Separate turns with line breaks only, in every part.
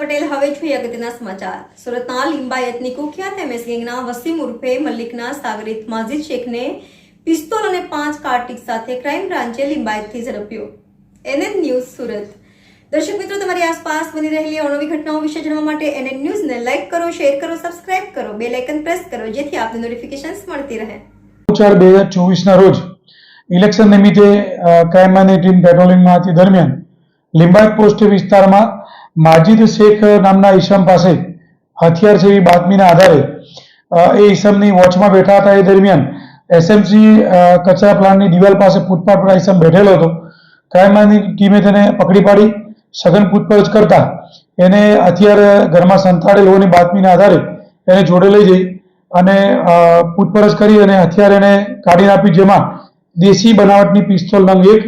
પટેલ હવે જોઈએ અગત્યના સમાચાર। સુરતના લિંબાયતની કુખ્યાત એમએસ ગેંગના વસીમ ઉર્ફે મલ્લિકના સાગરિત માજીદ શેખને પિસ્તોલ અને 5 કાર્ટિજ સાથે ક્રાઇમ બ્રાન્ચે લિંબાયતથી ઝડપ્યો। NN news Surat. દર્શક મિત્રો, તમારી આસપાસ બની રહેલી અવનવી ઘટનાઓ વિશે જાણવા માટે એનએન ન્યૂઝને લાઇક કરો, શેર કરો, સબસ્ક્રાઇબ કરો, બેલ આઇકન પ્રેસ કરો, જેથી આપને નોટિફિકેશન્સ મળતી રહે।
4/2024 ના રોજ ઇલેક્શન નિમિત્તે ક્રાઇમની ટીમ પેટ્રોલિંગમાં હતી દરમિયાન લિંબાયત પોસ્ટ વિસ્તારમાં માજીદ શેખ નામના ઈસમ પાસે હથિયાર જેવી બાતમીના આધારે એ ઈસમની વોચમાં બેઠા હતા। એ દરમિયાન એસએમસી કચરા પ્લાન્ટની દિવાલ પાસે ફૂટપાથ પર ઈસમ બેઠેલો હતો। ક્રાઇમની ટીમે તેને પકડી પાડી સઘન પૂછપરછ કરતા એને હથિયાર ઘરમાં સંતાડેલ હોવાની બાતમીના આધારે એને જોડે લઈ જઈ અને પૂછપરછ કરી અને હથિયાર એને કાઢી આપી, જેમાં દેશી બનાવટની પિસ્તોલ નંગ 1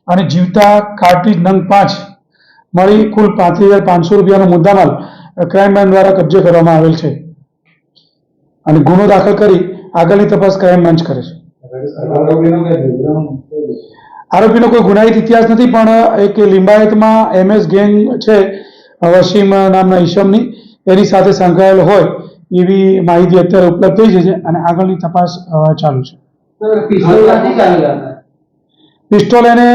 અને જીવતા કાર્ટ્રીજ નંગ 5 મળી કુલ 35,500 રૂપિયાનો મુદ્દામાલ ક્રાઇમ બ્રાન્ચ દ્વારા કબજે કરવામાં આવેલ છે અને ગુનો દાખલ કરી આગળની તપાસ ક્રાઇમ બ્રાન્ચ કરે છે। આરોપીનો કોઈ ગુનાહિત ઇતિહાસ નથી, પણ એક લિંબાયતમાં એમએસ ગેંગ છે વસીમ નામના ઈસમની, એની સાથે સંકળાયેલ હોય એવી માહિતી અત્યારે ઉપલબ્ધ થઈ છે અને આગળની તપાસ ચાલુ છે। પિસ્તોલ એને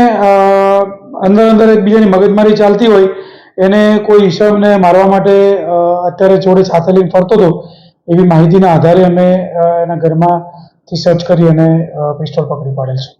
અંદર એકબીજાની મગજમારી ચાલતી હોય, એને કોઈ ઈસમને મારવા માટે અત્યારે જોડે સાથે લઈને ફરતો હતો એવી માહિતીના આધારે અમે એના ઘરમાંથી સર્ચ કરી અને પિસ્તોલ પકડી પાડેલ છે।